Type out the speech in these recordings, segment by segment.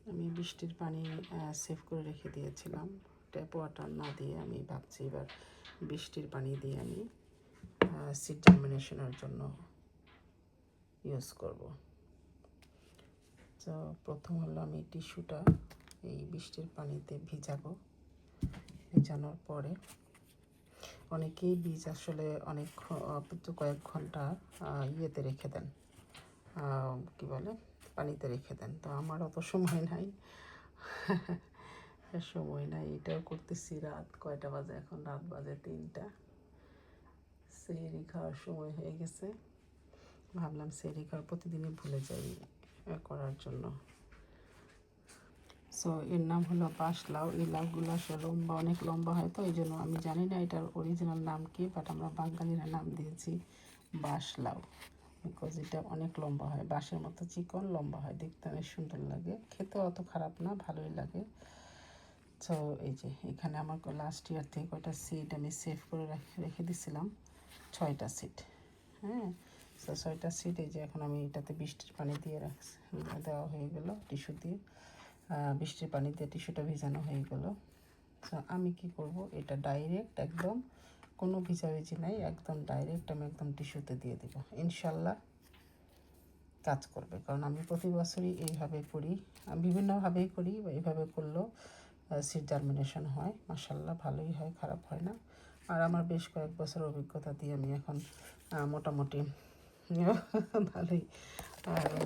আমি বৃষ্টির পানি সেভ করে রেখে দিয়েছিলাম, ট্যাপ ওয়াটার না দিয়ে আমি ভাবছি এবার বৃষ্টির পানি দিয়ে আমি সিড জার্মিনেশনের জন্য ইউজ করব। তো প্রথম হলো আমি টিস্যুটা এই বৃষ্টির পানিতে ভিজাবো। ভিজানোর পরে অনেকেই বীজ আসলে কয়েক ঘন্টা ইয়েতে রেখে দেন, কী বলে, পানিতে রেখে দেন। তো আমার অত সময় নাই সময় নাই, এটাও করতেছি। রাত কয়টা বাজে এখন? রাত বাজে 3টা। সেহরি খাওয়ার সময় হয়ে গেছে। ভাবলাম সেহরি খাওয়ার প্রতিদিনই ভুলে যাই করার জন্য। সো এর নাম হলো বাঁশ লাউ। এই লাউগুলো আসলে লম্বা, অনেক লম্বা হয়, তো এই জন্য আমি জানি না এটার অরিজিনাল নাম কি, বাট আমরা বাঙালিরা নাম দিয়েছি বাঁশ লাউ, বিকজ এটা অনেক লম্বা হয়, বাঁশের মতো চিকন লম্বা হয়, দেখতে অনেক সুন্দর লাগে, খেতে অত খারাপ না, ভালোই লাগে। তো এই যে এখানে আমার লাস্ট ইয়ার থেকে কয়টা সিড আমি সেভ করে রেখে দিছিলাম, 6টা সিড। হ্যাঁ, তো 6টা সিড এই যে এখন আমি এটাতে বৃষ্টির পানি দিয়ে দেওয়া হয়ে গেল, টিস্যু দিয়ে বৃষ্টির পানি দিয়ে টিস্যুটা ভিজানো হয়ে গেল। তো আমি কি করব, এটা ডাইরেক্ট একদম কোনো ভিজাভিজি নাই, একদম ডাইরেক্ট আমি একদম টিস্যুতে দিয়ে দেবো, ইনশাল্লাহ কাজ করবে। কারণ আমি প্রতি বছরই এইভাবে করি, আমি বিভিন্নভাবেই করি, এইভাবে করলেও সিড জার্মিনেশন হয়, মাশাল্লাহ ভালোই হয়, খারাপ হয় না। আর আমার বেশ কয়েক বছর অভিজ্ঞতা দিয়ে আমি এখন মোটামুটি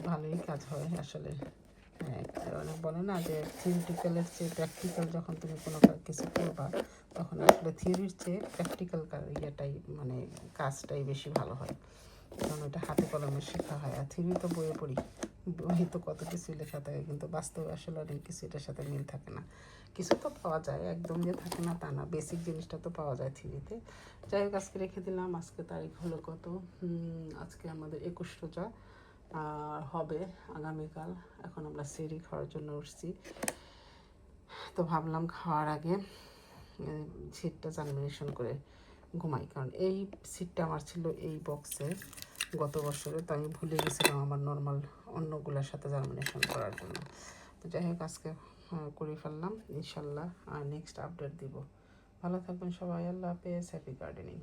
ভালোই কাজ হয় আসলে। হ্যাঁ, অনেক বলে না যে থিওরিটিক্যালের চেয়ে প্র্যাকটিক্যাল, যখন তুমি কোনো কিছু করবা তখন আসলে থিওরির চেয়ে প্র্যাকটিক্যাল ইয়েটাই, মানে কাজটাই বেশি ভালো হয়, কারণ ওটা হাতে কলমে শেখা হয়। আর থিওরি তো বইয়ে পড়ি, বই তো কত কিছু লেখা থাকে, কিন্তু বাস্তবে আসলে অনেক কিছু এটার সাথে মিল থাকে না। কিছু তো পাওয়া যায়, একদম যে থাকে না তা না, বেসিক জিনিসটা তো পাওয়া যায় থিওরিতে। যাই হোক, আজকে রেখে দিলাম। আজকে তারিখ হলো কত? আজকে আমাদের 21 রোজা, আর হবে আগামীকাল। এখন আমরা সেহরি খাওয়ার জন্য উঠছি, তো ভাবলাম খাওয়ার আগে সিডটা জার্মিনেশন করে ঘুমাই, কারণ এই সিডটা আমার ছিল এই বক্সে গত বছরে, তো আমি ভুলে গেছিলাম আমার নর্মাল অন্যগুলোর সাথে জার্মিনেশন করার জন্য। তো যাই হোক, আজকে করে ফেললাম, ইনশাল্লাহ নেক্সট আপডেট দিব। ভালো থাকবেন সবাই, আল্লাহ হাফেজ, হ্যাপি গার্ডেনিং।